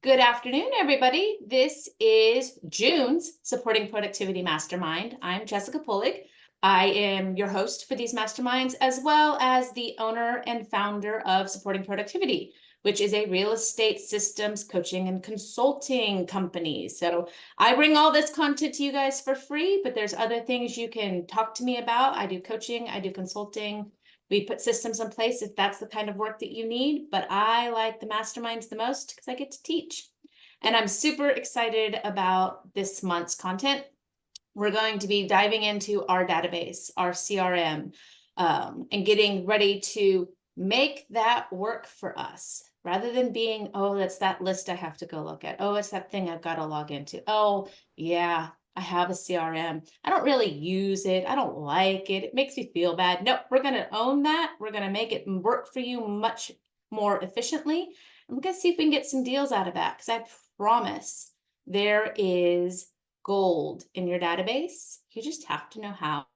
Good afternoon, everybody. This is June's Supporting Productivity Mastermind. I'm Jessica Polig. I am your host for these masterminds, as well as the owner and founder of Supporting Productivity, which is a real estate systems coaching and consulting company. So I bring all this content to you guys for free, but there's other things you can talk to me about. I do coaching, I do consulting. We put systems in place if that's the kind of work that you need, but I like the masterminds the most because I get to teach. And I'm super excited about this month's content. We're going to be diving into our database, our CRM, and getting ready to make that work for us rather than being, oh, that's that list I have to go look at. Oh, it's that thing I've got to log into. Oh, yeah, I have a CRM. I don't really use it. I don't like it. It makes me feel bad. No, we're going to own that. We're going to make it work for you much more efficiently. And we're going to see if we can get some deals out of that, because I promise there is gold in your database. You just have to know how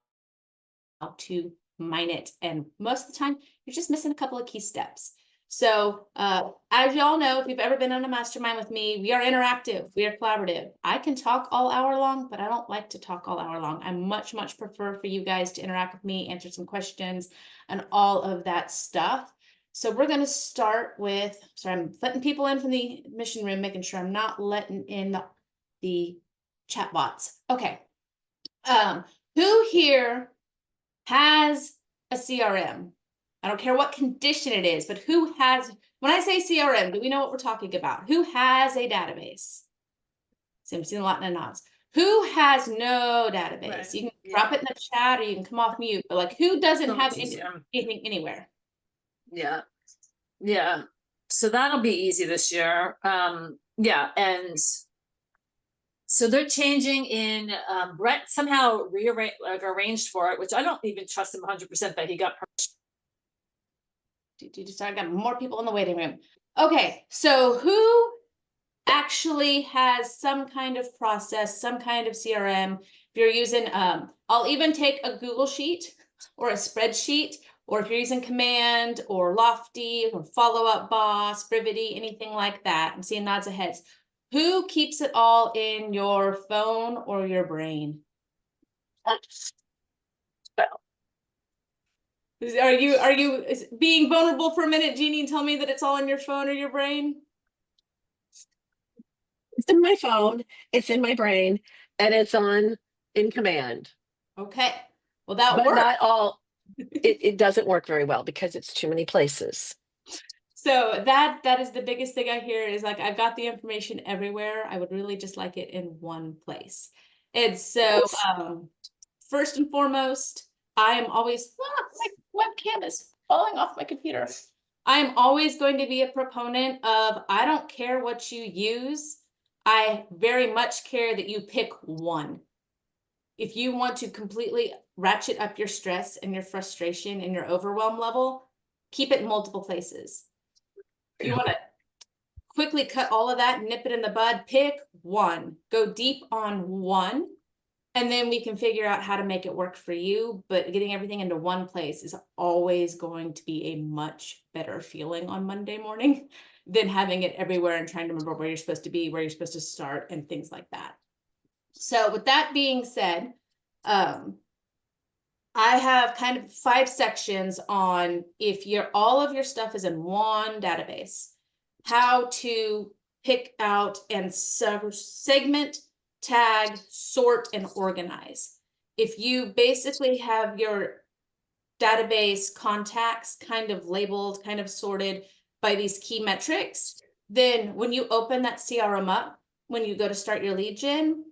to mine it. And most of the time, you're just missing a couple of key steps. So as you all know, if you've ever been on a mastermind with me, we are interactive, we are collaborative. I can talk all hour long, but I don't like to talk all hour long. I much prefer for you guys to interact with me, answer some questions, and all of that stuff. So we're going to start with, sorry, I'm letting people in from the admission room, making sure I'm not letting in the chat bots. Okay. Who here has a CRM? I don't care what condition it is, but who has, when I say CRM, do we know what we're talking about? Who has a database? So I'm seeing a lot of nods. Who has no database? Right. You can drop it in the chat or you can come off mute, but like who doesn't have anything anywhere? Yeah. So that'll be easy this year. Yeah. And so they're changing in, Brett somehow arranged for it, which I don't even trust him 100% that he got permission. I got more people in the waiting room. Okay, so who actually has some kind of process, some kind of CRM? If you're using, I'll even take a Google Sheet or a spreadsheet, or if you're using Command or Lofty or Follow Up Boss, Brivity, anything like that. I'm seeing nods of heads. Who keeps it all in your phone or your brain? Are you being vulnerable for a minute, Jeannie, and tell me that it's all in your phone or your brain? It's in my phone, it's in my brain, and it's in Command. Okay, well that but works. Not all. It doesn't work very well because it's too many places. So that is the biggest thing I hear is like, I've got the information everywhere. I would really just like it in one place. And so first and foremost, I am always, my webcam is falling off my computer. I am always going to be a proponent of, I don't care what you use. I very much care that you pick one. If you want to completely ratchet up your stress and your frustration and your overwhelm level, keep it in multiple places. If you want to quickly cut all of that, nip it in the bud, pick one, go deep on one, and then we can figure out how to make it work for you. But getting everything into one place is always going to be a much better feeling on Monday morning than having it everywhere and trying to remember where you're supposed to be, where you're supposed to start, and things like that. So with that being said, I have kind of 5 sections on if all of your stuff is in one database, how to pick out and segment, tag, sort, and organize. If you basically have your database contacts kind of labeled, kind of sorted by these key metrics, then when you open that CRM up, when you go to start your lead gen,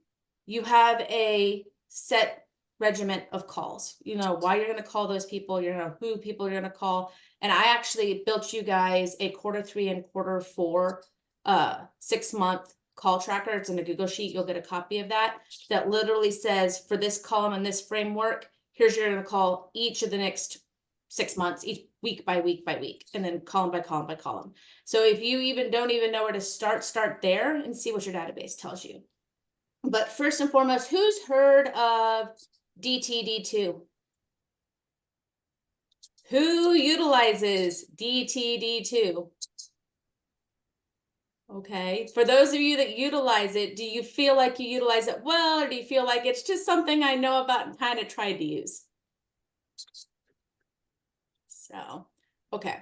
you have a set regiment of calls. You know why you're going to call those people, you know who people you're going to call. And I actually built you guys a Q3 and Q4 6-month call tracker. It's in a Google Sheet. You'll get a copy of that literally says, for this column and this framework, here's you're going to call each of the next 6 months, each week by week by week, and then column by column by column. So if you don't even know where to start there and see what your database tells you. But first and foremost, who's heard of DTD2? Who utilizes DTD2? Okay, for those of you that utilize it, do you feel like you utilize it well, or do you feel like it's just something I know about and kind of tried to use? So, okay.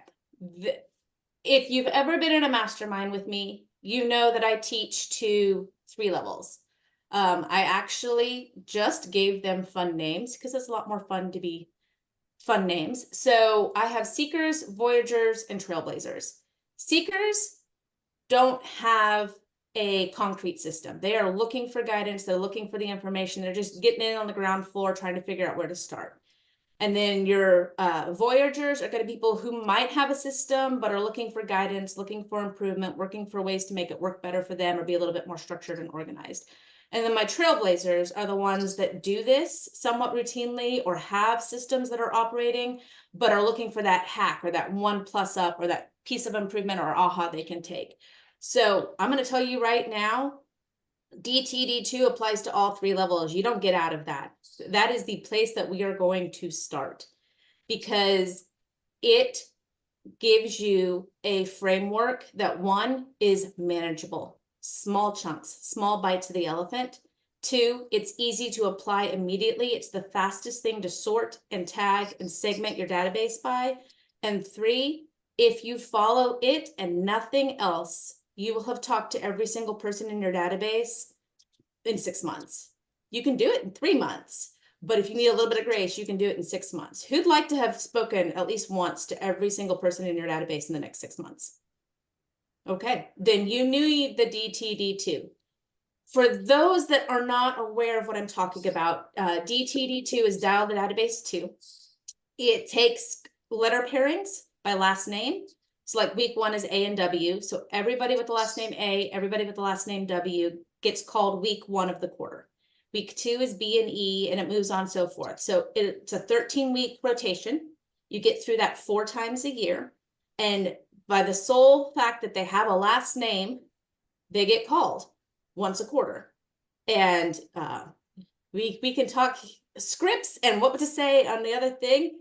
If you've ever been in a mastermind with me, you know that I teach to 3 levels. I actually just gave them fun names because it's a lot more fun to be fun names. So I have seekers, voyagers, and trailblazers. Seekers don't have a concrete system. They are looking for guidance. They're looking for the information. They're just getting in on the ground floor, trying to figure out where to start. And then your voyagers are going to be people who might have a system, but are looking for guidance, looking for improvement, working for ways to make it work better for them or be a little bit more structured and organized. And then my trailblazers are the ones that do this somewhat routinely or have systems that are operating, but are looking for that hack or that one plus up or that piece of improvement or aha they can take. So I'm going to tell you right now, DTD2 applies to all 3 levels. You don't get out of that. That is the place that we are going to start because it gives you a framework that, one, is manageable, small chunks, small bites of the elephant. 2, it's easy to apply immediately. It's the fastest thing to sort and tag and segment your database by. And 3, if you follow it and nothing else, you will have talked to every single person in your database in 6 months. You can do it in 3 months, but if you need a little bit of grace, you can do it in 6 months. Who'd like to have spoken at least once to every single person in your database in the next 6 months? Okay, then you knew the DTD2. For those that are not aware of what I'm talking about, DTD2 is dial the database 2. It takes letter pairings by last name. So like week 1 is A and W. So everybody with the last name A, everybody with the last name W gets called week 1 of the quarter. Week 2 is B and E, and it moves on so forth. So it's a 13-week rotation. You get through that 4 times a year. And by the sole fact that they have a last name, they get called once a quarter. And we can talk scripts and what to say on the other thing,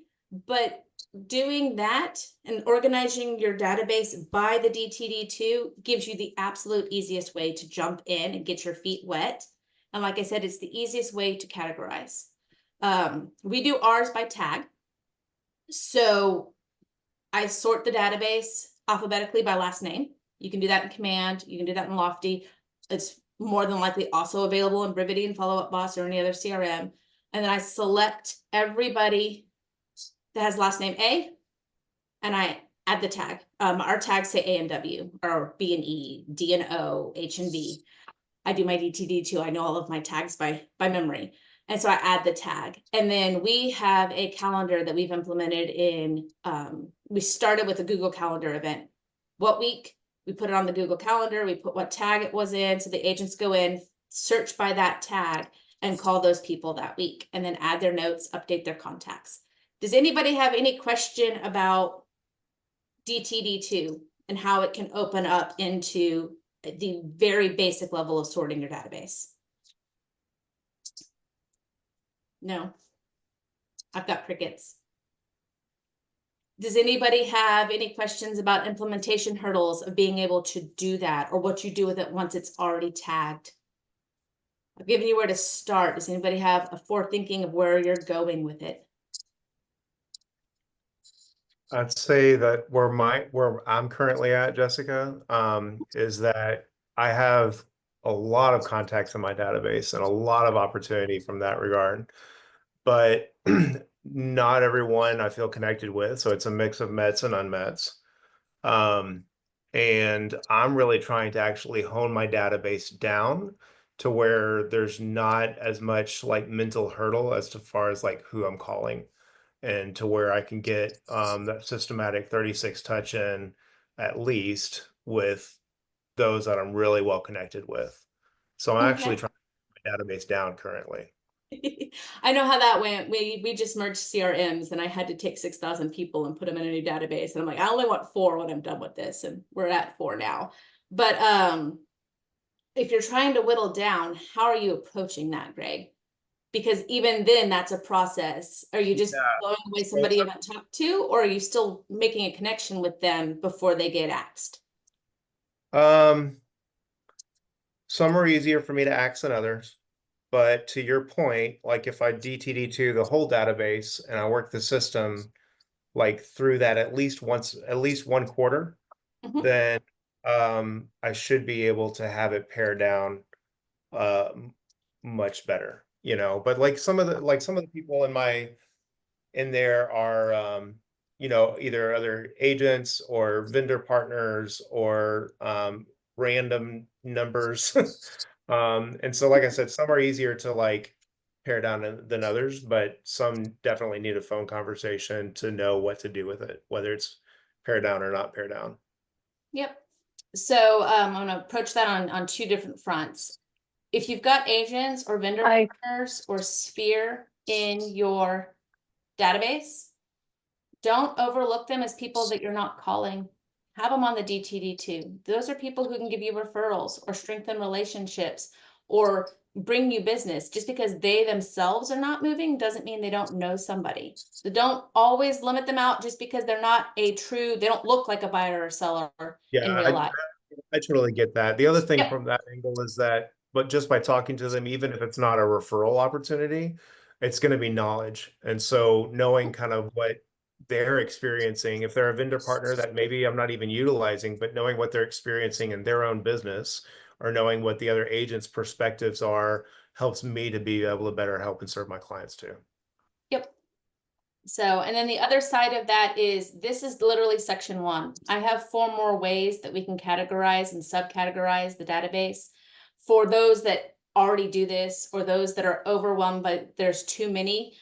but doing that and organizing your database by the DTD2 gives you the absolute easiest way to jump in and get your feet wet. And like I said, it's the easiest way to categorize. We do ours by tag. So I sort the database alphabetically by last name. You can do that in Command. You can do that in Lofty. It's more than likely also available in Brivity and Follow Up Boss or any other CRM. And then I select everybody that has last name A, and I add the tag. Our tags say A and W, or B and E, D and O, H and B. I do my DTD too. I know all of my tags by memory. And so I add the tag. And then we have a calendar that we've implemented in, we started with a Google Calendar event. What week? We put it on the Google Calendar. We put what tag it was in. So the agents go in, search by that tag, and call those people that week, and then add their notes, update their contacts. Does anybody have any question about DTD2 and how it can open up into the very basic level of sorting your database? No, I've got crickets. Does anybody have any questions about implementation hurdles of being able to do that, or what you do with it once it's already tagged? I've given you where to start. Does anybody have a forethinking of where you're going with it? I'd say that where I'm currently at, Jessica, is that I have a lot of contacts in my database and a lot of opportunity from that regard, but not everyone I feel connected with. So it's a mix of Mets and unmets. And I'm really trying to actually hone my database down to where there's not as much like mental hurdle as to far as like who I'm calling, and to where I can get that systematic 36 touch in at least with those that I'm really well connected with. So I'm actually trying to get my database down currently. I know how that went. We just merged CRMs, and I had to take 6,000 people and put them in a new database. And I'm like, I only want 4 when I'm done with this, and we're at 4 now. But if you're trying to whittle down, how are you approaching that, Greg? Because even then, that's a process. Are you just blowing away somebody you haven't talked to, or are you still making a connection with them before they get axed? Some are easier for me to axe than others. But to your point, like if I DTD2 the whole database and I work the system like through that at least once, at least one quarter, Mhm. then I should be able to have it pare down much better, you know. But like some of the people in there are you know, either other agents or vendor partners or random numbers. And so like I said, some are easier to like pare down than others, but some definitely need a phone conversation to know what to do with it, whether it's pare down or not pare down. Yep. So I'm gonna approach that on two different fronts. If you've got agents or vendor I partners or sphere in your database, don't overlook them as people that you're not calling. Have them on the DTD2. Those are people who can give you referrals or strengthen relationships or bring you business. Just because they themselves are not moving doesn't mean they don't know somebody. So don't always limit them out just because they're not they don't look like a buyer or seller in Yeah, real life. I totally get that. The other thing Yep. from that angle is that, but just by talking to them, even if it's not a referral opportunity, it's going to be knowledge. And so knowing kind of what they're experiencing, if they're a vendor partner that maybe I'm not even utilizing, but knowing what they're experiencing in their own business or knowing what the other agents' perspectives are helps me to be able to better help and serve my clients too. Yep. So, and then the other side of that is this is literally section 1. I have 4 more ways that we can categorize and subcategorize the database for those that already do this or those that are overwhelmed, but there's too many.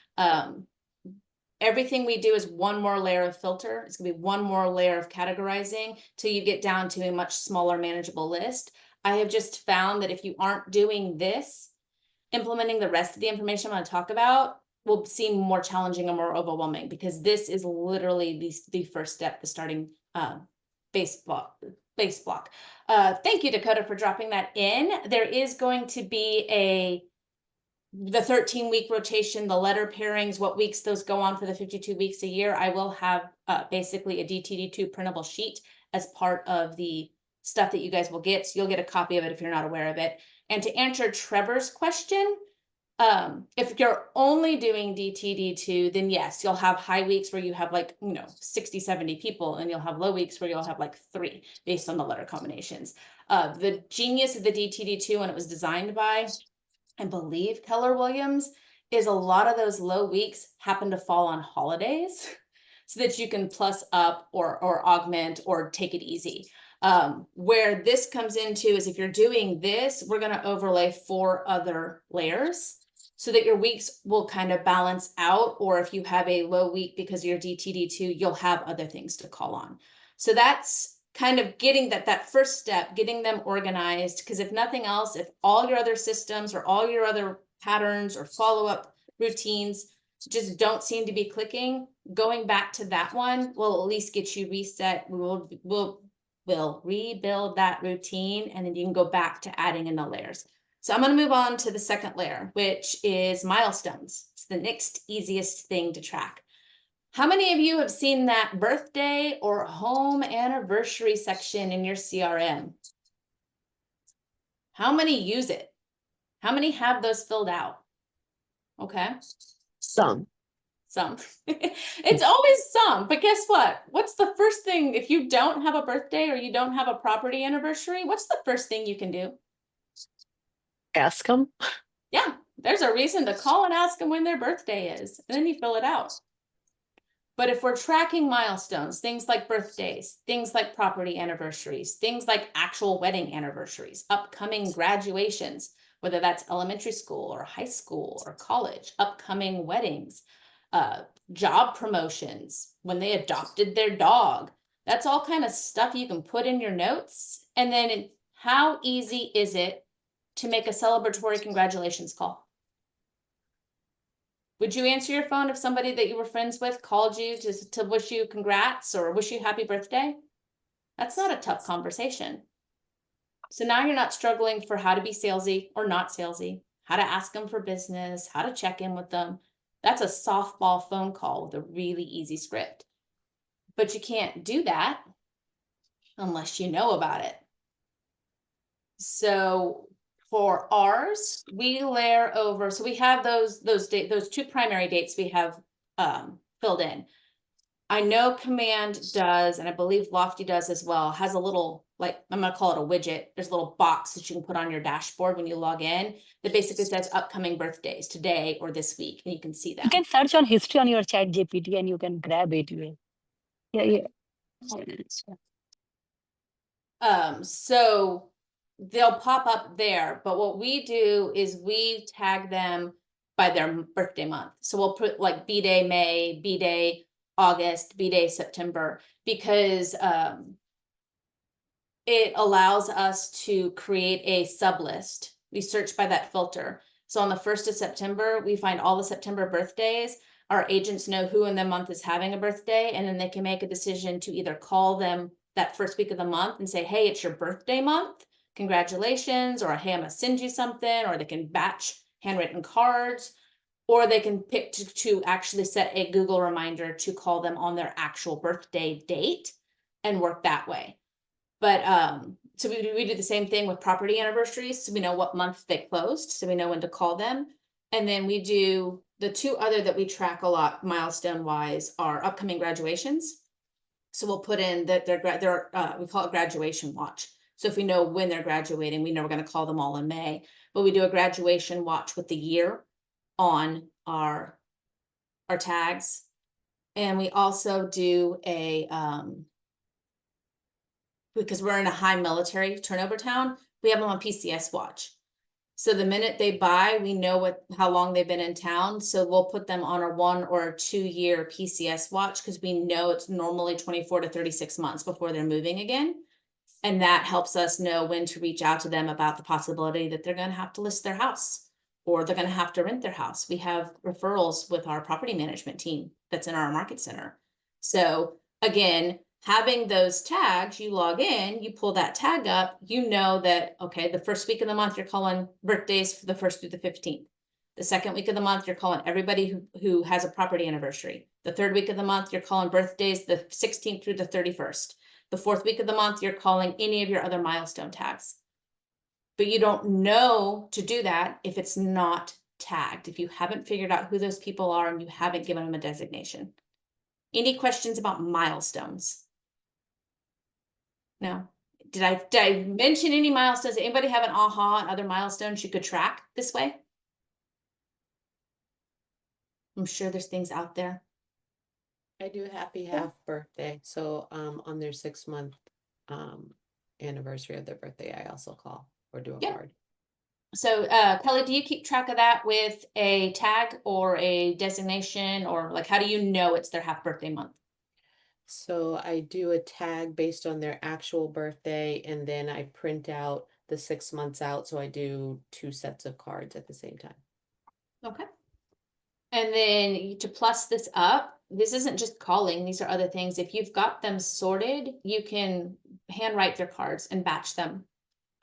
Everything we do is one more layer of filter. It's gonna be one more layer of categorizing till you get down to a much smaller manageable list. I have just found that if you aren't doing this, implementing the rest of the information I'm going to talk about will seem more challenging and more overwhelming because this is literally the first step, the starting base block. Thank you, Dakota, for dropping that in. There is going to be the 13-week rotation, the letter pairings, what weeks those go on for the 52 weeks a year. I will have basically a DTD2 printable sheet as part of the stuff that you guys will get. So you'll get a copy of it if you're not aware of it. And to answer Trevor's question, if you're only doing DTD2, then yes, you'll have high weeks where you have like, 60, 70 people, and you'll have low weeks where you'll have like 3 based on the letter combinations. The genius of the DTD2 when it was designed by, I believe, Keller Williams, is a lot of those low weeks happen to fall on holidays so that you can plus up or augment or take it easy. Where this comes into is if you're doing this, we're going to overlay 4 other layers so that your weeks will kind of balance out. Or if you have a low week because of your DTD2, you'll have other things to call on. So that's kind of getting that first step, getting them organized. Because if nothing else, if all your other systems or all your other patterns or follow-up routines just don't seem to be clicking, going back to that one will at least get you reset. We'll rebuild that routine, and then you can go back to adding in the layers. So I'm going to move on to the second layer, which is milestones. It's the next easiest thing to track. How many of you have seen that birthday or home anniversary section in your CRM? How many use it? How many have those filled out? Okay. some. Some. It's always some, but guess what? What's the first thing if you don't have a birthday or you don't have a property anniversary? What's the first thing you can do? Ask them. Yeah, there's a reason to call and ask them when their birthday is, and then you fill it out. But if we're tracking milestones, things like birthdays, things like property anniversaries, things like actual wedding anniversaries, upcoming graduations, whether that's elementary school or high school or college, upcoming weddings, job promotions, when they adopted their dog, that's all kind of stuff you can put in your notes. And then how easy is it to make a celebratory congratulations call? Would you answer your phone if somebody that you were friends with called you to wish you congrats or wish you happy birthday? That's not a tough conversation. So now you're not struggling for how to be salesy or not salesy, how to ask them for business, how to check in with them. That's a softball phone call with a really easy script. But you can't do that unless you know about it. So For ours, we layer over, so we have those two primary dates we have filled in. I know Command does, and I believe Lofty does as well, has a little, like, I'm gonna call it a widget. There's a little box that you can put on your dashboard when you log in that basically says upcoming birthdays today or this week, and you can see You them. can search on history on your chat GPT and you can grab it. Yeah. So they'll pop up there, but what we do is we tag them by their birthday month. So we'll put like B-Day May, B-Day August, B-Day September, because it allows us to create a sub list. We search by that filter. So on the 1st of September, we find all the September birthdays. Our agents know who in the month is having a birthday, and then they can make a decision to either call them that first week of the month and say, hey, it's your birthday month, congratulations, or hey, I'm gonna send you something, or they can batch handwritten cards, or they can pick to actually set a Google reminder to call them on their actual birthday date and work that way. But so we do the same thing with property anniversaries, so we know what month they closed, so we know when to call them. And then we do the two other that we track a lot milestone wise are upcoming graduations. So we'll put in that we call it graduation watch. So if we know when they're graduating, we know we're going to call them all in May, but we do a graduation watch with the year on our tags. And we also do a because we're in a high military turnover town, we have them on PCS watch. So the minute they buy, we know how long they've been in town. So we'll put them on a 1 or 2 year PCS watch because we know it's normally 24 to 36 months before they're moving again. And that helps us know when to reach out to them about the possibility that they're going to have to list their house or they're going to have to rent their house. We have referrals with our property management team that's in our market center. So again, having those tags, you log in, you pull that tag up, you know that, okay, the first week of the month, you're calling birthdays for the 1st through the 15th. The second week of the month, you're calling everybody who has a property anniversary. The third week of the month, you're calling birthdays the 16th through the 31st. The fourth week of the month, you're calling any of your other milestone tags. But you don't know to do that if it's not tagged, if you haven't figured out who those people are and you haven't given them a designation. Any questions about milestones? No. Did I mention any milestones? Does anybody have an aha on other milestones you could track this way? I'm sure there's things out there. I do happy half birthday. So on their 6-month anniversary of their birthday, I also call or do a card. So Kelly, do you keep track of that with a tag or a designation, or like how do you know it's their half birthday month? So I do a tag based on their actual birthday, and then I print out the 6 months out. So I do 2 sets of cards at the same time. Okay. And then to plus this up, this isn't just calling, these are other things. If you've got them sorted, you can handwrite their cards and batch them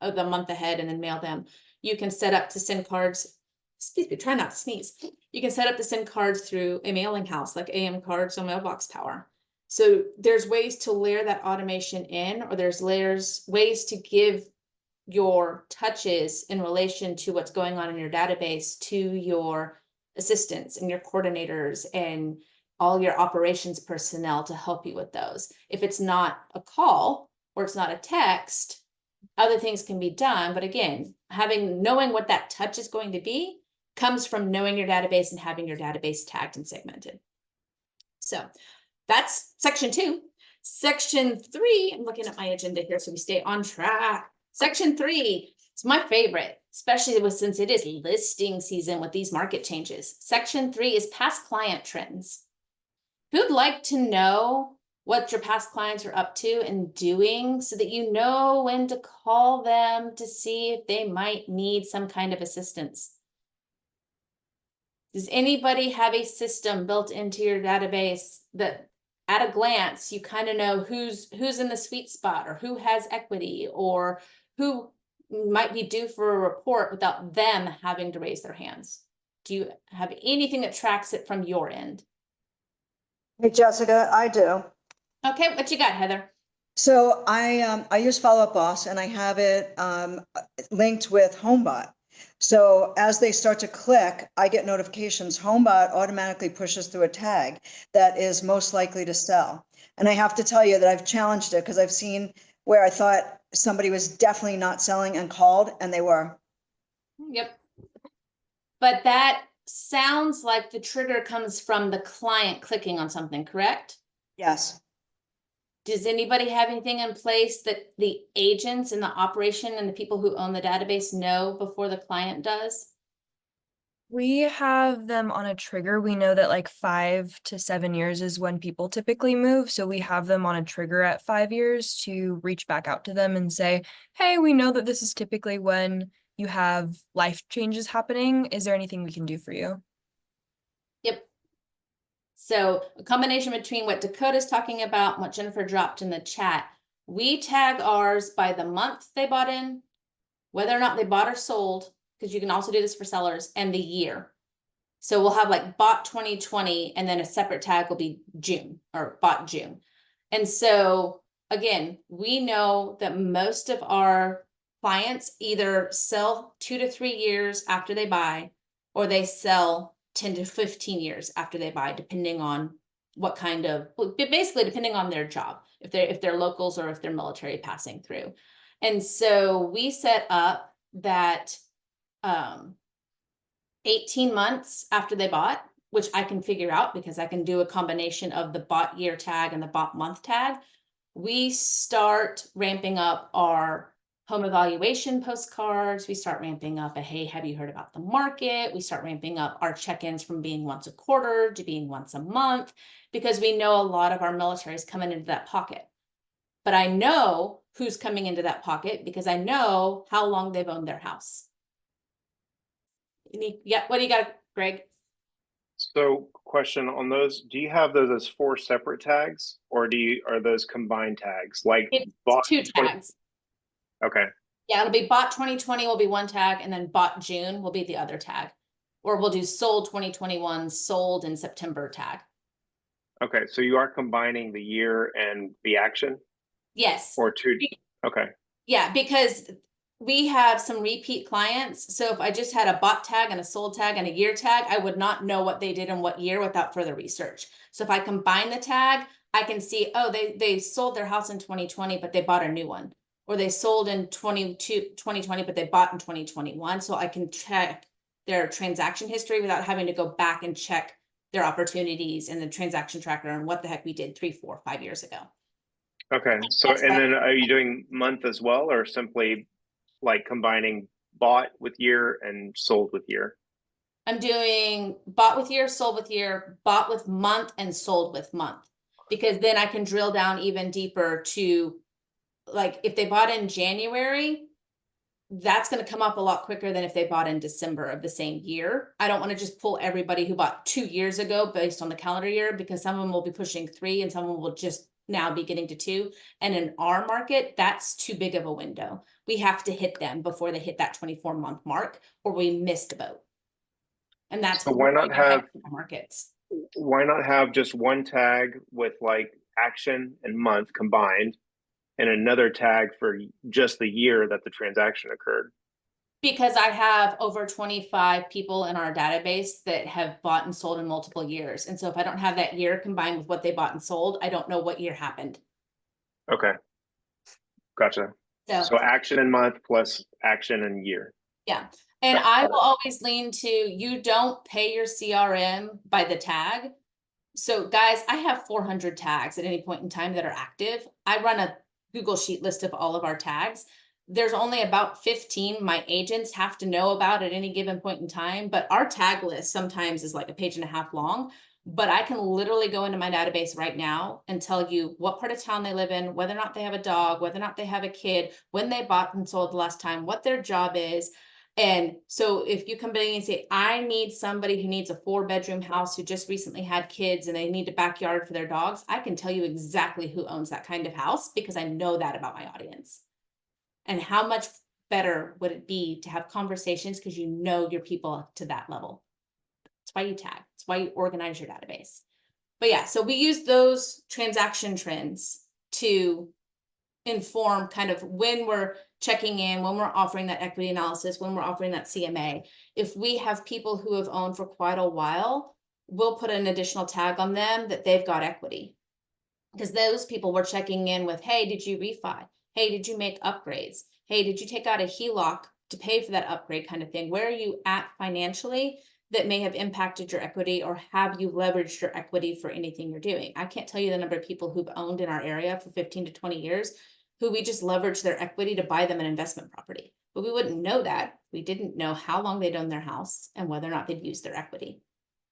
the month ahead and then mail them. You can set up to send cards, excuse me, try not to sneeze. You can set up to send cards through a mailing house like AM Cards or Mailbox Power. So there's ways to layer that automation in, or there's ways to give your touches in relation to what's going on in your database to your assistants and your coordinators and all your operations personnel to help you with those. If it's not a call or it's not a text, other things can be done. But again, knowing what that touch is going to be comes from knowing your database and having your database tagged and segmented. So that's section 2. Section 3, I'm looking at my agenda here so we stay on track. Section 3 is my favorite, especially since it is listing season with these market changes. Section 3 is past client trends. Who'd like to know what your past clients are up to and doing so that you know when to call them to see if they might need some kind of assistance? Does anybody have a system built into your database that at a glance you kind of know who's in the sweet spot, or who has equity, or who might be due for a report without them having to raise their hands? Do you have anything that tracks it from your end? Hey, Jessica, I do. Okay, what you got, Heather? So I use Follow Up Boss, and I have it linked with HomeBot. So as they start to click, I get notifications. HomeBot automatically pushes through a tag that is most likely to sell. And I have to tell you that I've challenged it because I've seen where I thought somebody was definitely not selling and called, and they were. Yep. But that sounds like the trigger comes from the client clicking on something, correct? Yes. Does anybody have anything in place that the agents and the operation and the people who own the database know before the client does? We have them on a trigger. We know that like 5 to 7 years is when people typically move. So we have them on a trigger at 5 years to reach back out to them and say, hey, we know that this is typically when you have life changes happening. Is there anything we can do for you? Yep. So a combination between what Dakota's talking about, and what Jennifer dropped in the chat, we tag ours by the month they bought in, whether or not they bought or sold, because you can also do this for sellers, and the year. So we'll have like bought 2020, and then a separate tag will be June or bought June. And so again, we know that most of our clients either sell 2 to 3 years after they buy, or they sell 10 to 15 years after they buy, depending on what kind of, basically depending on their job, if they're locals or if they're military passing through. And so we set up that 18 months after they bought, which I can figure out because I can do a combination of the bought year tag and the bought month tag. We start ramping up our home evaluation postcards. We start ramping up a, hey, have you heard about the market? We start ramping up our check-ins from being once a quarter to being once a month, because we know a lot of our military is coming into that pocket. But I know who's coming into that pocket because I know how long they've owned their house. Yeah, what do you got, Greg? So question on those, do you have those as 4 separate tags, or are those combined tags? Like It's bought 2 tags. Okay. Yeah, it'll be bought 2020 will be one tag, and then bought June will be the other tag. Or we'll do sold 2021, sold in September tag. Okay, so you are combining the year and the action, Yes. or 2? Okay. Yeah, because we have some repeat clients. So if I just had a bought tag and a sold tag and a year tag, I would not know what they did in what year without further research. So if I combine the tag, I can see, oh, they sold their house in 2020, but they bought a new one. Or they sold in 2020, but they bought in 2021. So I can check their transaction history without having to go back and check their opportunities and the transaction tracker and what the heck we did 3, 4, 5 years ago. Okay, so and then are you doing month as well, or simply like combining bought with year and sold with year? I'm doing bought with year, sold with year, bought with month, and sold with month, because then I can drill down even deeper to, like, if they bought in January, that's going to come up a lot quicker than if they bought in December of the same year. I don't want to just pull everybody who bought 2 years ago based on the calendar year, because some of them will be pushing 3 and some of them will just now be getting to 2. And in our market, that's too big of a window. We have to hit them before they hit that 24-month mark, or we missed the boat. And that's So why not have markets. Why not have just one tag with like action and month combined, and another tag for just the year that the transaction occurred? Because I have over 25 people in our database that have bought and sold in multiple years. And so if I don't have that year combined with what they bought and sold, I don't know what year happened. Okay. Gotcha. So action and month plus action and year. Yeah. And I will always lean to, you don't pay your CRM by the tag. So guys, I have 400 tags at any point in time that are active. I run a Google Sheet list of all of our tags. There's only about 15 my agents have to know about at any given point in time, but our tag list sometimes is like a page and a half long. But I can literally go into my database right now and tell you what part of town they live in, whether or not they have a dog, whether or not they have a kid, when they bought and sold the last time, what their job is. And so if you come in and say, I need somebody who needs a 4-bedroom house who just recently had kids and they need a backyard for their dogs, I can tell you exactly who owns that kind of house, because I know that about my audience. And how much better would it be to have conversations because you know your people to that level? That's why you tag. That's why you organize your database. But yeah, so we use those transaction trends to inform kind of when we're checking in, when we're offering that equity analysis, when we're offering that CMA. If we have people who have owned for quite a while, we'll put an additional tag on them that they've got equity. Because those people were checking in with, hey, did you refi? Hey, did you make upgrades? Hey, did you take out a HELOC to pay for that upgrade kind of thing? Where are you at financially that may have impacted your equity, or have you leveraged your equity for anything you're doing? I can't tell you the number of people who've owned in our area for 15 to 20 years who we just leveraged their equity to buy them an investment property. But we wouldn't know that. We didn't know how long they'd owned their house and whether or not they'd used their equity.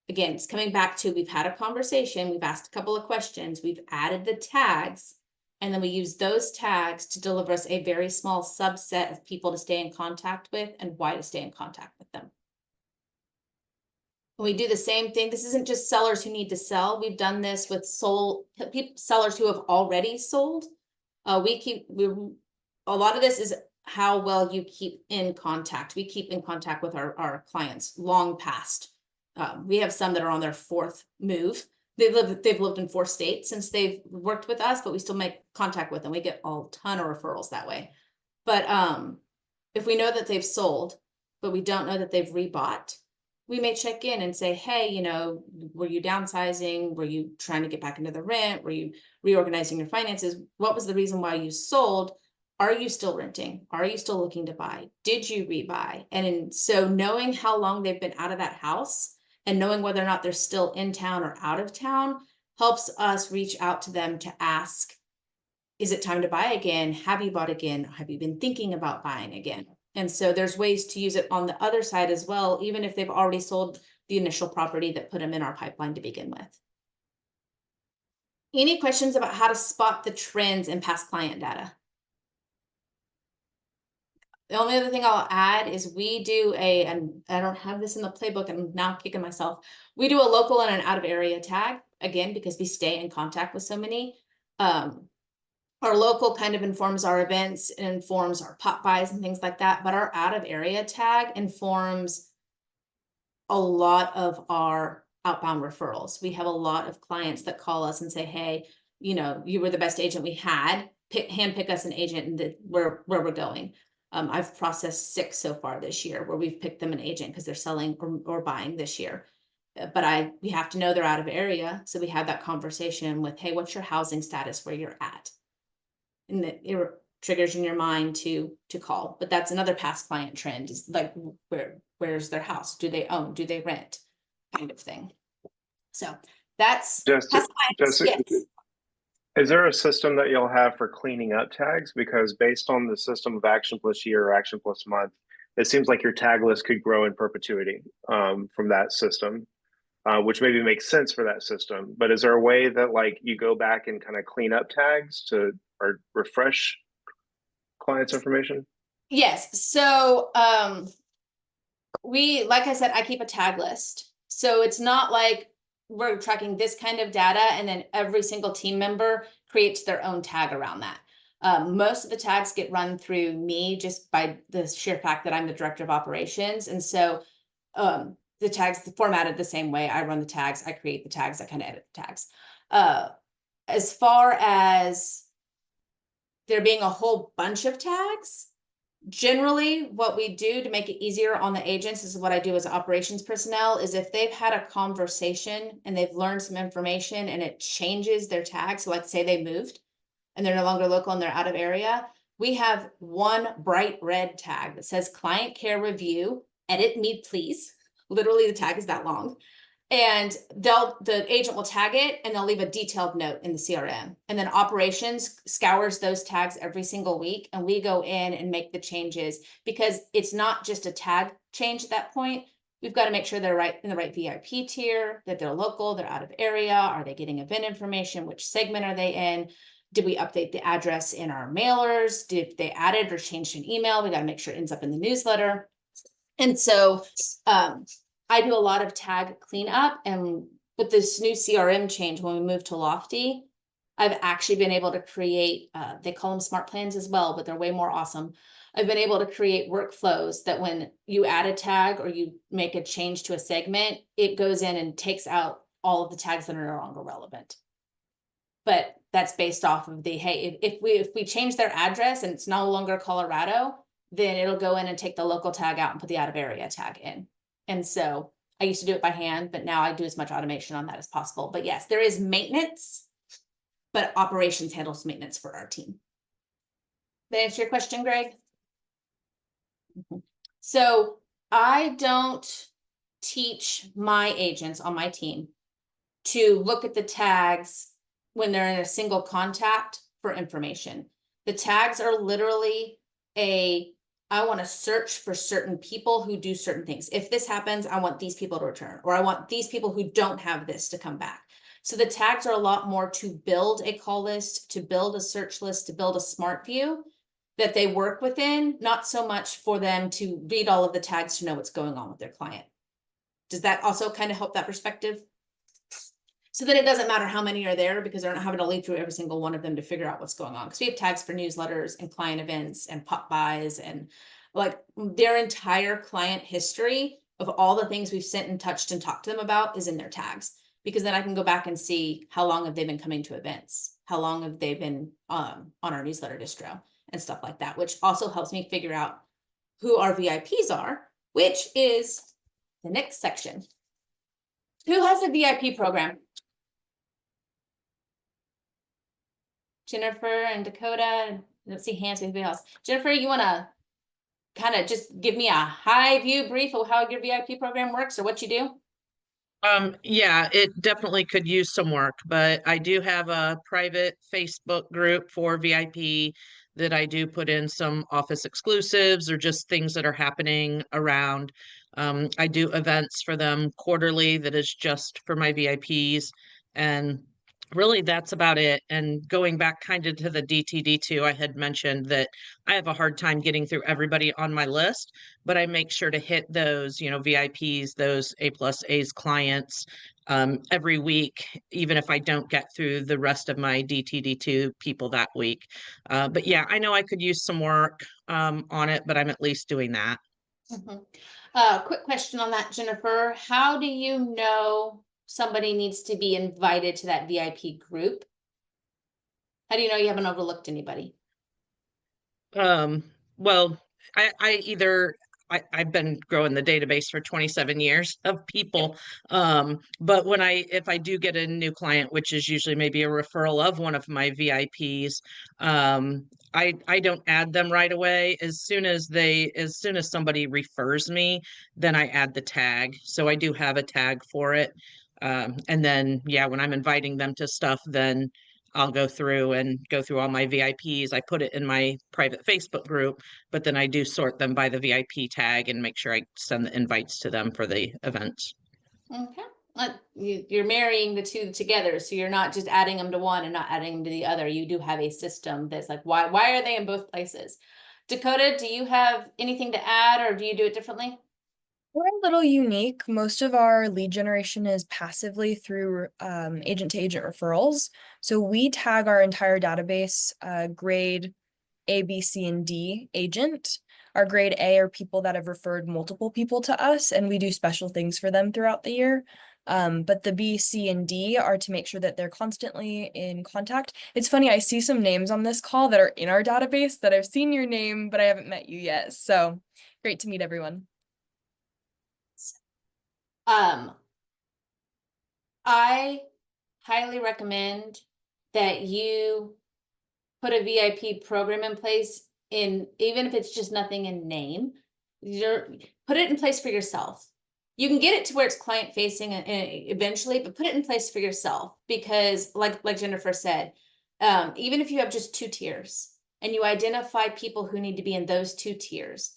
Again, it's coming back to, we've had a conversation, we've asked a couple of questions, we've added the tags, and then we use those tags to deliver us a very small subset of people to stay in contact with and why to stay in contact with them. We do the same thing. This isn't just sellers who need to sell. We've done this with sellers who have already sold. A lot of this is how well you keep in contact. We keep in contact with our clients long past. We have some that are on their 4th move. They've lived in 4 states since they've worked with us, but we still make contact with them. We get a ton of referrals that way. But if we know that they've sold, but we don't know that they've rebought, we may check in and say, hey, you know, were you downsizing? Were you trying to get back into the rent? Were you reorganizing your finances? What was the reason why you sold? Are you still renting? Are you still looking to buy? Did you rebuy? And so knowing how long they've been out of that house and knowing whether or not they're still in town or out of town helps us reach out to them to ask, is it time to buy again? Have you bought again? Have you been thinking about buying again? And so there's ways to use it on the other side as well, even if they've already sold the initial property that put them in our pipeline to begin with. Any questions about how to spot the trends in past client data? The only other thing I'll add is we do and I don't have this in the playbook, I'm now kicking myself. We do a local and an out of area tag, again, because we stay in contact with so many. Our local kind of informs our events, it informs our pop buys and things like that, but our out of area tag informs a lot of our outbound referrals. We have a lot of clients that call us and say, hey, you know, you were the best agent we had, handpick us an agent and where we're going. I've processed 6 so far this year where we've picked them an agent because they're selling or buying this year. But we have to know they're out of area. So we had that conversation with, hey, what's your housing status where you're at? And that it triggers in your mind to call. But that's another past client trend, is like, where's their house? Do they own? Do they rent? Kind of thing. So that's past clients. Yes. Is there a system that you'll have for cleaning up tags? Because based on the system of action plus year or action plus month, it seems like your tag list could grow in perpetuity from that system, which maybe makes sense for that system. But is there a way that like you go back and kind of clean up tags or refresh clients' information? Yes. So like I said, I keep a tag list. So it's not like we're tracking this kind of data and then every single team member creates their own tag around that. Most of the tags get run through me just by the sheer fact that I'm the director of operations. And so the tags formatted the same way. I run the tags, I create the tags, I kind of edit the tags. As far as there being a whole bunch of tags, generally what we do to make it easier on the agents, this is what I do as operations personnel, is if they've had a conversation and they've learned some information and it changes their tag, so let's say they moved and they're no longer local and they're out of area, we have one bright red tag that says client care review, edit me please. Literally the tag is that long. And the agent will tag it and they'll leave a detailed note in the CRM. And then operations scours those tags every single week. And we go in and make the changes, because it's not just a tag change at that point. We've got to make sure they're right in the right VIP tier, that they're local, they're out of area. Are they getting event information? Which segment are they in? Did we update the address in our mailers? Did they added or changed an email? We got to make sure it ends up in the newsletter. And so, I do a lot of tag cleanup, and with this new CRM change, when we moved to Lofty, I've actually been able to create, they call them smart plans as well, but they're way more awesome. I've been able to create workflows that when you add a tag or you make a change to a segment, it goes in and takes out all of the tags that are no longer relevant. but that's based off of the, hey, if we change their address and it's no longer Colorado, then it'll go in and take the local tag out and put the out of area tag in. And so I used to do it by hand, but now I do as much automation on that as possible. But yes, there is maintenance, but operations handles maintenance for our team. Did I answer your question, Greg? So I don't teach my agents on my team to look at the tags when they're in a single contact for information. The tags are literally I want to search for certain people who do certain things. If this happens, I want these people to return, or I want these people who don't have this to come back. So the tags are a lot more to build a call list, to build a search list, to build a smart view that they work within, not so much for them to read all of the tags to know what's going on with their client. Does that also kind of help that perspective? So then it doesn't matter how many are there, because they're not having to lead through every single one of them to figure out what's going on. Because we have tags for newsletters and client events and pop buys and like their entire client history of all the things we've sent and touched and talked to them about is in their tags. Because then I can go back and see how long have they been coming to events, how long have they been on our newsletter distro and stuff like that, which also helps me figure out who our VIPs are, which is the next section. Who has a VIP program? Jennifer and Dakota. Let's see hands with anybody else. Jennifer, you want to kind of just give me a high view brief of how your VIP program works or what you do? Yeah, it definitely could use some work, but I do have a private Facebook group for VIP that I do put in some office exclusives or just things that are happening around. I do events for them quarterly that is just for my VIPs, and really that's about it. And going back kind of to the DTD2, I had mentioned that I have a hard time getting through everybody on my list, but I make sure to hit those, VIPs, those A+A's clients every week, even if I don't get through the rest of my DTD2 people that week. But yeah, I know I could use some work on it, but I'm at least doing that. Quick question on that, Jennifer. How do you know somebody needs to be invited to that VIP group? How do you know you haven't overlooked anybody? Well, I've been growing the database for 27 years of people. But if I do get a new client, which is usually maybe a referral of one of my VIPs, I don't add them right away. As soon as somebody refers me, then I add the tag. So I do have a tag for it. And then, yeah, when I'm inviting them to stuff, then I'll go through all my VIPs. I put it in my private Facebook group, but then I do sort them by the VIP tag and make sure I send the invites to them for the events. Okay. You're marrying the two together, so you're not just adding them to one and not adding them to the other. You do have a system that's like, why are they in both places? Dakota, do you have anything to add, or do you do it differently? We're a little unique. Most of our lead generation is passively through agent to agent referrals. So we tag our entire database grade A, B, C, and D agent. Our grade A are people that have referred multiple people to us, and we do special things for them throughout the year. But the B, C, and D are to make sure that they're constantly in contact. It's funny, I see some names on this call that are in our database that I've seen your name, but I haven't met you yet. So great to meet everyone. I highly recommend that you put a VIP program in place, even if it's just nothing in name, put it in place for yourself. You can get it to where it's client facing eventually, but put it in place for yourself, because like Jennifer said, even if you have just 2 tiers and you identify people who need to be in those 2 tiers,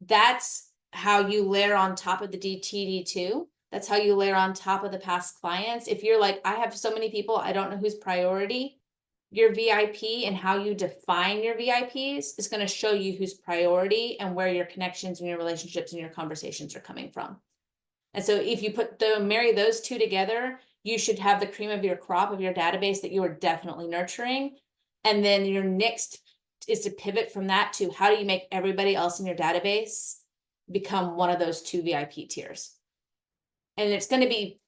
that's how you layer on top of the DTD2. That's how you layer on top of the past clients. If you're like, I have so many people, I don't know who's priority, your VIP and how you define your VIPs is going to show you who's priority and where your connections and your relationships and your conversations are coming from. And so if you marry those 2 together, you should have the cream of your crop of your database that you are definitely nurturing. And then your next is to pivot from that to how do you make everybody else in your database become one of those 2 VIP tiers. And it's going to be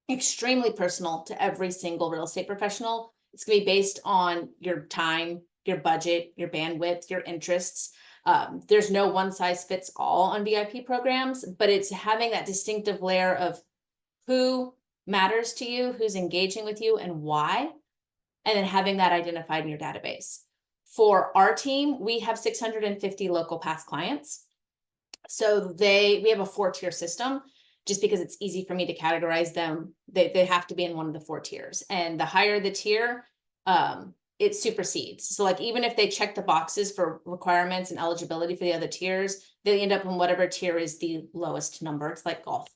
extremely personal to every single real estate professional. It's gonna be based on your time, your budget, your bandwidth, your interests. There's no one size fits all on VIP programs, but it's having that distinctive layer of who matters to you, who's engaging with you, and why, and then having that identified in your database. For our team, we have 650 local past clients. So we have a 4-tier system, just because it's easy for me to categorize them. They have to be in one of the 4 tiers. And the higher the tier, it supersedes. So like, even if they check the boxes for requirements and eligibility for the other tiers, they end up in whatever tier is the lowest number. It's like golf.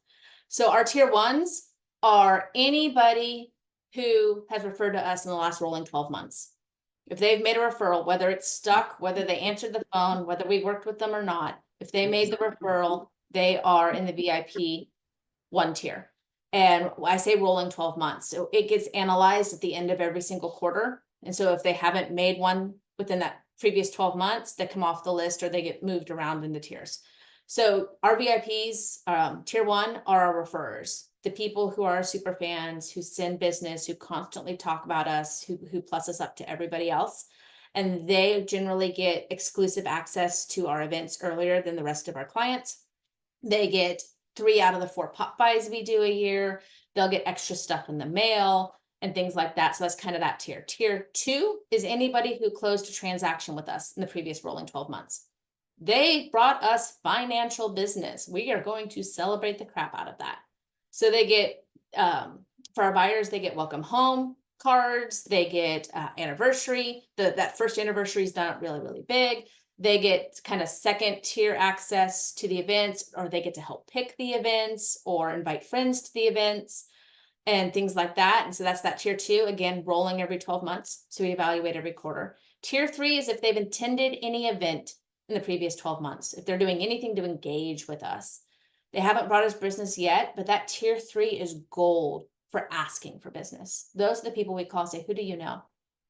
So our tier 1s are anybody who has referred to us in the last rolling 12 months. If they've made a referral, whether it's stuck, whether they answered the phone, whether we worked with them or not, if they made the referral, they are in the VIP 1 tier. And I say rolling 12 months. So it gets analyzed at the end of every single quarter. And so if they haven't made one within that previous 12 months, they come off the list or they get moved around in the tiers. So our VIPs, tier 1 are our referrers, the people who are super fans, who send business, who constantly talk about us, who plus us up to everybody else. And they generally get exclusive access to our events earlier than the rest of our clients. They get 3 out of the 4 pop buys we do a year. They'll get extra stuff in the mail and things like that. So that's kind of that tier. Tier 2 is anybody who closed a transaction with us in the previous rolling 12 months. They brought us financial business. We are going to celebrate the crap out of that. So they get, for our buyers, they get welcome home cards. They get anniversary. That first anniversary is done really, really big. They get kind of 2nd tier access to the events, or they get to help pick the events or invite friends to the events and things like that. And so that's that tier 2, again, rolling every 12 months. So we evaluate every quarter. Tier 3 is if they've attended any event in the previous 12 months, if they're doing anything to engage with us. They haven't brought us business yet, but that tier 3 is gold for asking for business. Those are the people we call and say, who do you know?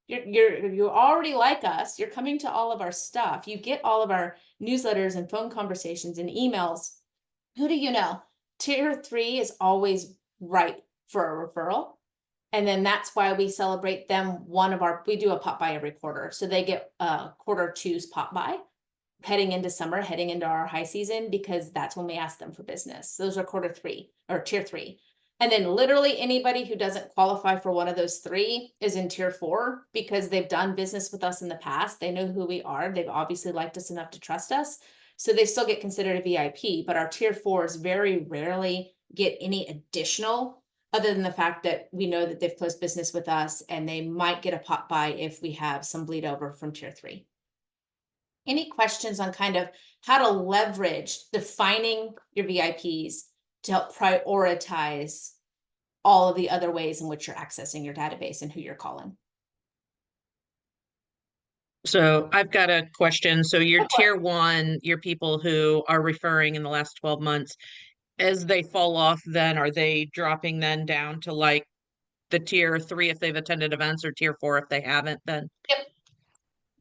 You already like us. You're coming to all of our stuff. You get all of our newsletters and phone conversations and emails. Who do you know? Tier 3 is always right for a referral. And then that's why we celebrate them. We do a pop by every quarter. So they get quarter 2's pop by heading into summer, heading into our high season, because that's when we ask them for business. Those are quarter 3 or tier 3. And then literally anybody who doesn't qualify for one of those 3 is in tier 4 because they've done business with us in the past. They know who we are. They've obviously liked us enough to trust us. So they still get considered a VIP, but our tier 4s very rarely get any additional other than the fact that we know that they've closed business with us and they might get a pop by if we have some bleed over from tier 3. Any questions on kind of how to leverage defining your VIPs to help prioritize all of the other ways in which you're accessing your database and who you're calling? So I've got a question. So your tier 1, your people who are referring in the last 12 months, as they fall off, then are they dropping then down to like the tier 3 if they've attended events, or tier 4 if they haven't then? Yep.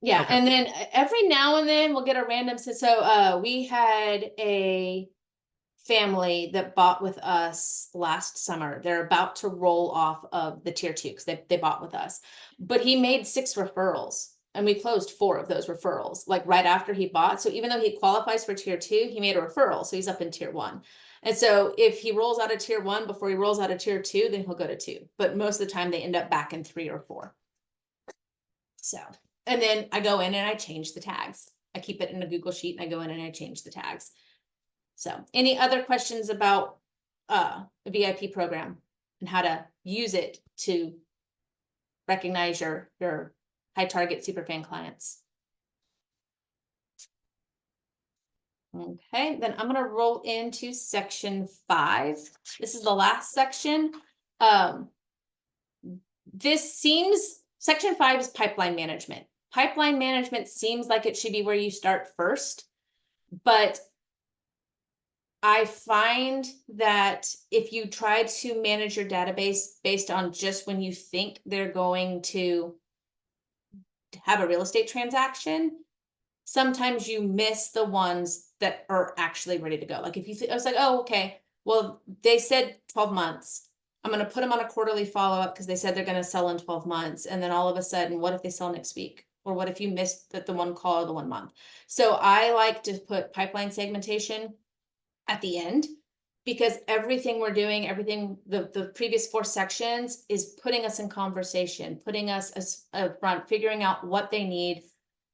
Yeah. Okay. And then every now and then we'll get a random. So we had a family that bought with us last summer. They're about to roll off of the tier 2 because they bought with us, but he made 6 referrals and we closed 4 of those referrals like right after he bought. So even though he qualifies for tier 2, he made a referral. So he's up in tier 1. And so if he rolls out of tier 1 before he rolls out of tier 2, then he'll go to 2. But most of the time they end up back in 3 or 4. So, and then I go in and I change the tags. I keep it in a Google sheet and I go in and I change the tags. So any other questions about the VIP program and how to use it to recognize your high target superfan clients? Okay, then I'm going to roll into section 5. This is the last section. Section 5 is pipeline management. Pipeline management seems like it should be where you start first, but I find that if you try to manage your database based on just when you think they're going to have a real estate transaction, sometimes you miss the ones that are actually ready to go. Like if you I was like, oh, okay, well, they said 12 months. I'm going to put them on a quarterly follow-up because they said they're going to sell in 12 months. And then all of a sudden, what if they sell next week? Or what if you missed the one call or the 1 month? So I like to put pipeline segmentation at the end, because everything we're doing, everything, the previous 4 sections is putting us in conversation, putting us as front, figuring out what they need,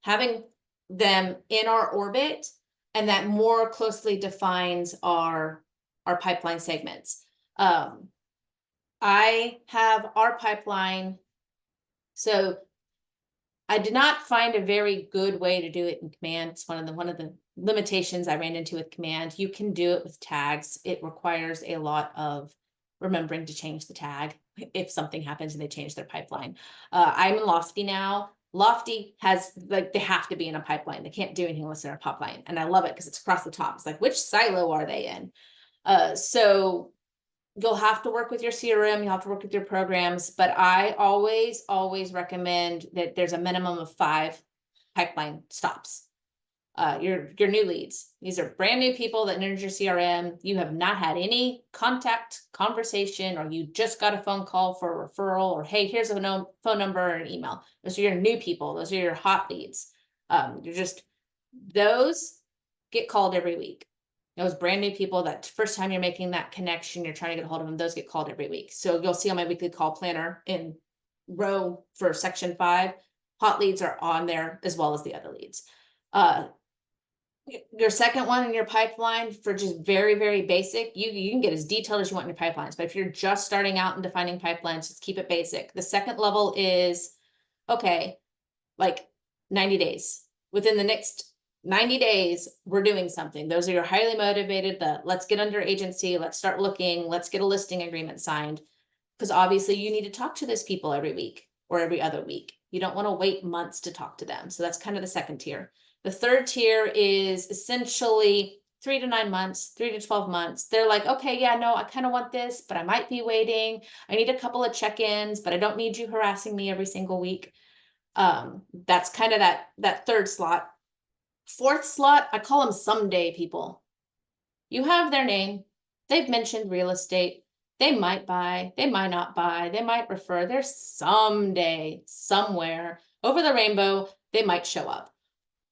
having them in our orbit, and that more closely defines our pipeline segments. I have our pipeline. So I did not find a very good way to do it in Command. It's one of the limitations I ran into with Command. You can do it with tags. It requires a lot of remembering to change the tag if something happens and they change their pipeline. I'm in Lofty now. Lofty has, like, they have to be in a pipeline. They can't do anything unless they're in a pipeline. And I love it because it's across the top. It's like, which silo are they in? So you'll have to work with your CRM, you'll have to work with your programs, but I always recommend that there's a minimum of 5 pipeline stops. Your new leads. These are brand new people that entered your CRM. You have not had any contact conversation, or you just got a phone call for a referral, or hey, here's a phone number or an email. Those are your new people. Those are your hot leads. Those get called every week. Those brand new people, that first time you're making that connection, you're trying to get a hold of them, those get called every week. So you'll see on my weekly call planner in row for section 5, hot leads are on there as well as the other leads. Your second one in your pipeline, for just very, very basic, you can get as detailed as you want in your pipelines, but if you're just starting out and defining pipelines, just keep it basic. The second level is, okay, like 90 days. Within the next 90 days, we're doing something. Those are your highly motivated, let's get under agency, let's start looking, let's get a listing agreement signed. Because obviously you need to talk to those people every week or every other week. You don't want to wait months to talk to them. So that's kind of the second tier. The third tier is essentially 3 to 9 months, 3 to 12 months. They're like, okay, yeah, no, I kind of want this, but I might be waiting. I need a couple of check-ins, but I don't need you harassing me every single week. That's kind of that third slot. Fourth slot, I call them someday people. You have their name. They've mentioned real estate. They might buy, they might not buy, they might refer. There's someday, somewhere over the rainbow, they might show up.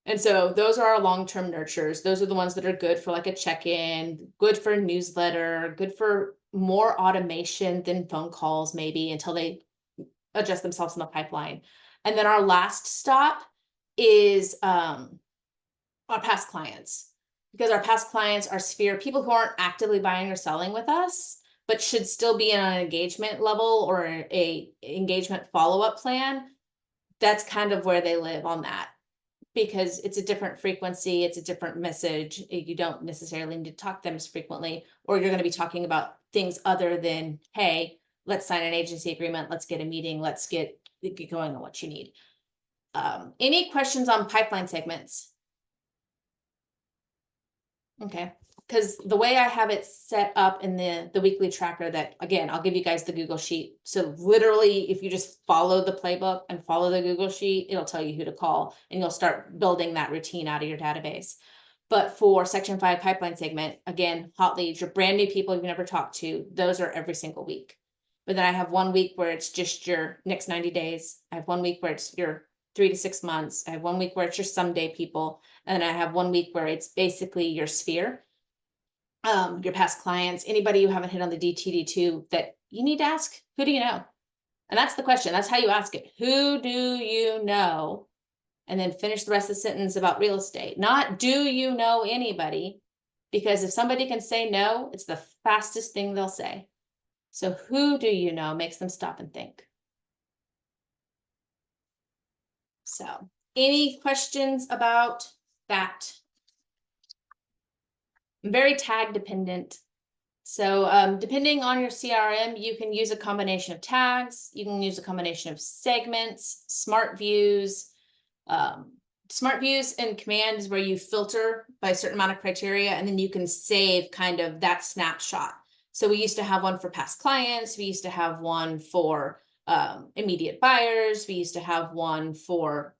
And so those are our long-term nurtures. Those are the ones that are good for like a check-in, good for a newsletter, good for more automation than phone calls, maybe until they adjust themselves in the pipeline. And then our last stop is our past clients, because our past clients are sphere people who aren't actively buying or selling with us, but should still be in an engagement level or a engagement follow-up plan. That's kind of where they live on that, because it's a different frequency, it's a different message. You don't necessarily need to talk to them as frequently, or you're going to be talking about things other than, hey, let's sign an agency agreement, let's get a meeting, let's get going on what you need. Any questions on pipeline segments? Okay, because the way I have it set up in the weekly tracker, that again, I'll give you guys the Google Sheet. So literally, if you just follow the playbook and follow the Google Sheet, it'll tell you who to call, and you'll start building that routine out of your database. But for section 5 pipeline segment, again, hot leads, your brand new people you've never talked to, those are every single week. But then I have 1 week where it's just your next 90 days. I have 1 week where it's your 3 to 6 months. I have 1 week where it's your someday people. And I have 1 week where it's basically your sphere, your past clients, anybody you haven't hit on the DTD2 that you need to ask, who do you know? And that's the question. That's how you ask it. Who do you know? And then finish the rest of the sentence about real estate. Not do you know anybody? Because if somebody can say no, it's the fastest thing they'll say. So who do you know makes them stop and think. So any questions about that? I'm very tag dependent. So depending on your CRM, you can use a combination of tags. You can use a combination of segments, smart views. Smart views and command is where you filter by a certain amount of criteria, and then you can save kind of that snapshot. So we used to have one for past clients. We used to have one for immediate buyers. We used to have one for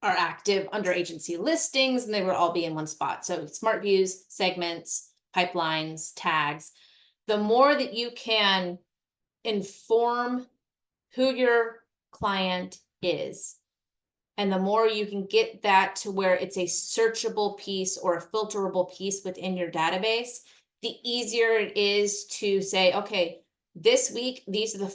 our active under agency listings, and they would all be in one spot. So smart views, segments, pipelines, tags. The more that you can inform who your client is. And the more you can get that to where it's a searchable piece or a filterable piece within your database, the easier it is to say, okay, this week, these are the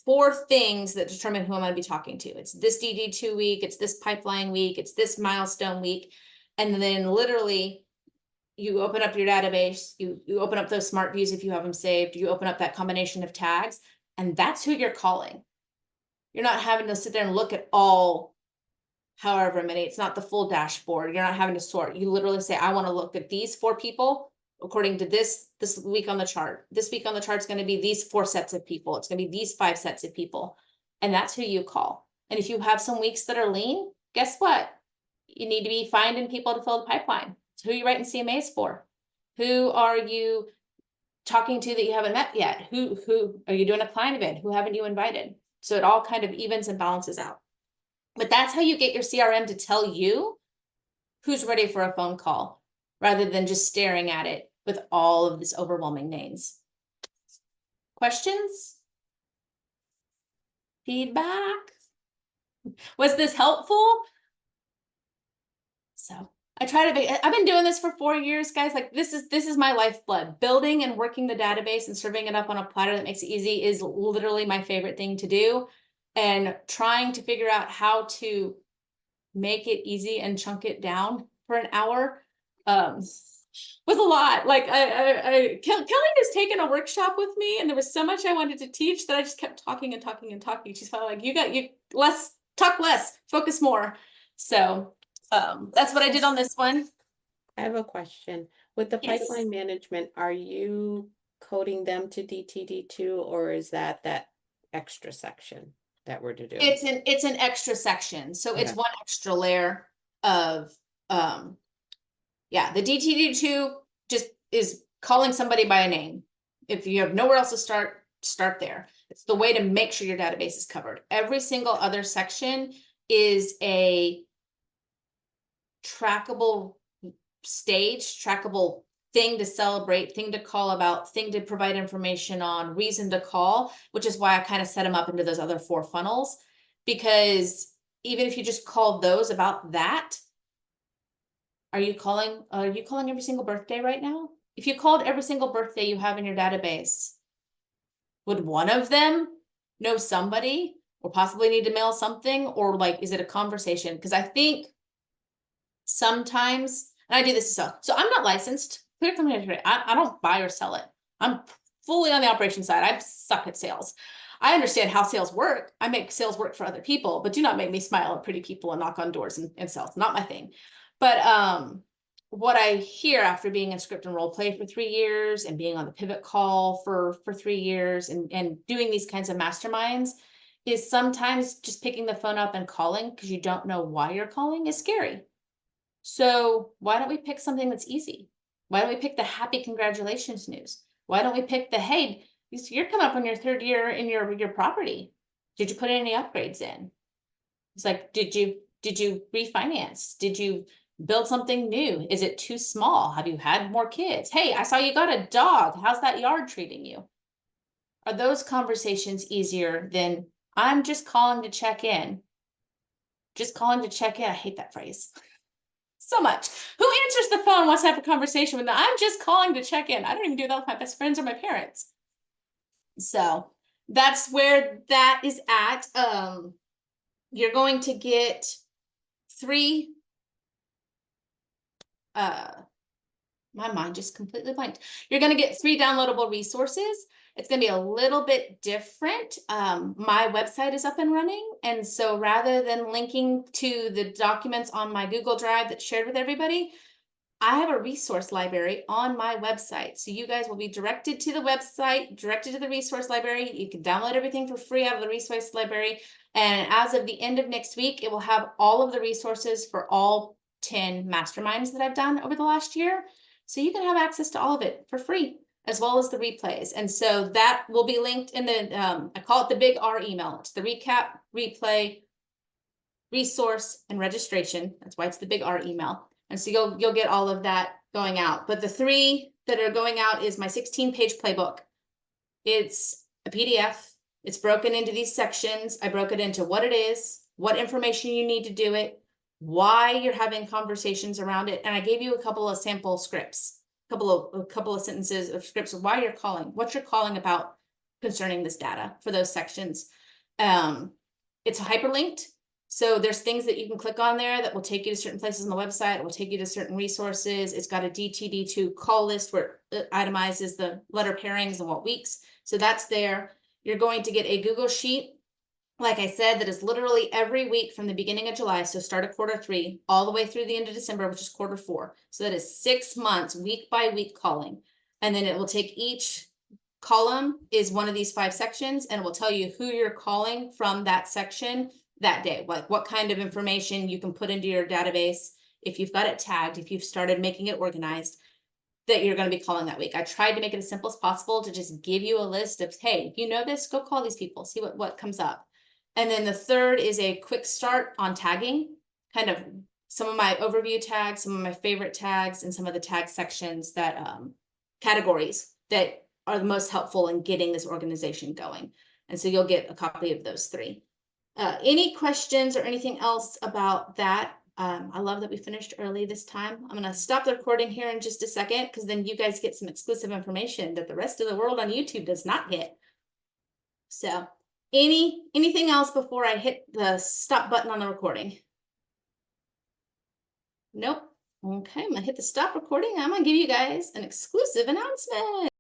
four things that determine who I'm going to be talking to. It's this DD2 week, it's this pipeline week, it's this milestone week. And then literally you open up your database, you open up those smart views if you have them saved, you open up that combination of tags, and that's who you're calling. You're not having to sit there and look at all, however many, it's not the full dashboard. You're not having to sort. You literally say, I want to look at these 4 people according to this week on the chart. This week on the chart is going to be these 4 sets of people. It's going to be these 5 sets of people. And that's who you call. And if you have some weeks that are lean, guess what? You need to be finding people to fill the pipeline. So who are you writing CMAs for? Who are you talking to that you haven't met yet? Who are you doing a client event? Who haven't you invited? So it all kind of evens and balances out. But that's how you get your CRM to tell you who's ready for a phone call, rather than just staring at it with all of this overwhelming names. Questions? Feedback? Was this helpful? So I try to be, I've been doing this for 4 years, guys. Like this is my lifeblood. Building and working the database and serving it up on a platter that makes it easy is literally my favorite thing to do. And trying to figure out how to make it easy and chunk it down for an hour was a lot. Like Kelly has taken a workshop with me, and there was so much I wanted to teach that I just kept talking and talking and talking. She's probably like, talk less, focus more. So that's what I did on this one. I have a question. With the Yes. pipeline management, are you coding them to DTD2, or is that extra section that we're to do? It's an extra section. So it's Okay. one extra layer of yeah, the DTD2 just is calling somebody by a name. If you have nowhere else to start there. It's the way to make sure your database is covered. Every single other section is a trackable stage, trackable thing to celebrate, thing to call about, thing to provide information on, reason to call, which is why I kind of set them up into those other 4 funnels. Because even if you just call those about that, are you calling every single birthday right now? If you called every single birthday you have in your database, would one of them know somebody or possibly need to mail something? Or like, is it a conversation? Because I think sometimes, and I do this as well. So I'm not licensed. I don't buy or sell it. I'm fully on the operations side. I suck at sales. I understand how sales work. I make sales work for other people, but do not make me smile at pretty people and knock on doors and sell. It's not my thing. But what I hear after being in script and role play for 3 years and being on the pivot call for 3 years and doing these kinds of masterminds is sometimes just picking the phone up and calling because you don't know why you're calling is scary. So why don't we pick something that's easy? Why don't we pick the happy congratulations news? Why don't we pick the, hey, you're coming up on your 3rd year in your property. Did you put any upgrades in? It's like, did you refinance? Did you build something new? Is it too small? Have you had more kids? Hey, I saw you got a dog. How's that yard treating you? Are those conversations easier than I'm just calling to check in? Just calling to check in. I hate that phrase so much. Who answers the phone, wants to have a conversation with them? I'm just calling to check in. I don't even do that with my best friends or my parents. So that's where that is at. You're going to get 3 my mind just completely blanked. You're going to get 3 downloadable resources. It's going to be a little bit different. My website is up and running. And so rather than linking to the documents on my Google Drive that's shared with everybody, I have a resource library on my website. So you guys will be directed to the website, directed to the resource library. You can download everything for free out of the resource library. And as of the end of next week, it will have all of the resources for all 10 masterminds that I've done over the last year. So you can have access to all of it for free, as well as the replays. And so that will be linked in the, I call it the big R email. It's the recap, replay, resource, and registration. That's why it's the big R email. And so you'll get all of that going out. But the 3 that are going out is my 16-page playbook. It's a PDF. It's broken into these sections. I broke it into what it is, what information you need to do it, why you're having conversations around it. And I gave you a couple of sample scripts, a couple of sentences of scripts of why you're calling, what you're calling about concerning this data for those sections. It's hyperlinked. So there's things that you can click on there that will take you to certain places on the website. It will take you to certain resources. It's got a DTD2 call list where it itemizes the letter pairings and what weeks. So that's there. You're going to get a Google Sheet, like I said, that is literally every week from the beginning of July. So start of Q3 all the way through the end of December, which is Q4. So that is 6 months, week by week calling. And then it will take each column is one of these 5 sections, and it will tell you who you're calling from that section that day, like what kind of information you can put into your database. If you've got it tagged, if you've started making it organized, that you're going to be calling that week. I tried to make it as simple as possible to just give you a list of, hey, you know this, go call these people, see what comes up. And then the third is a quick start on tagging, kind of some of my overview tags, some of my favorite tags, and some of the tag sections that categories that are the most helpful in getting this organization going. And so you'll get a copy of those 3. Any questions or anything else about that? I love that we finished early this time. I'm going to stop the recording here in just a second, because then you guys get some exclusive information that the rest of the world on YouTube does not get. So anything else before I hit the stop button on the recording? Nope. Okay, I'm going to hit the stop recording. I'm going to give you guys an exclusive announcement.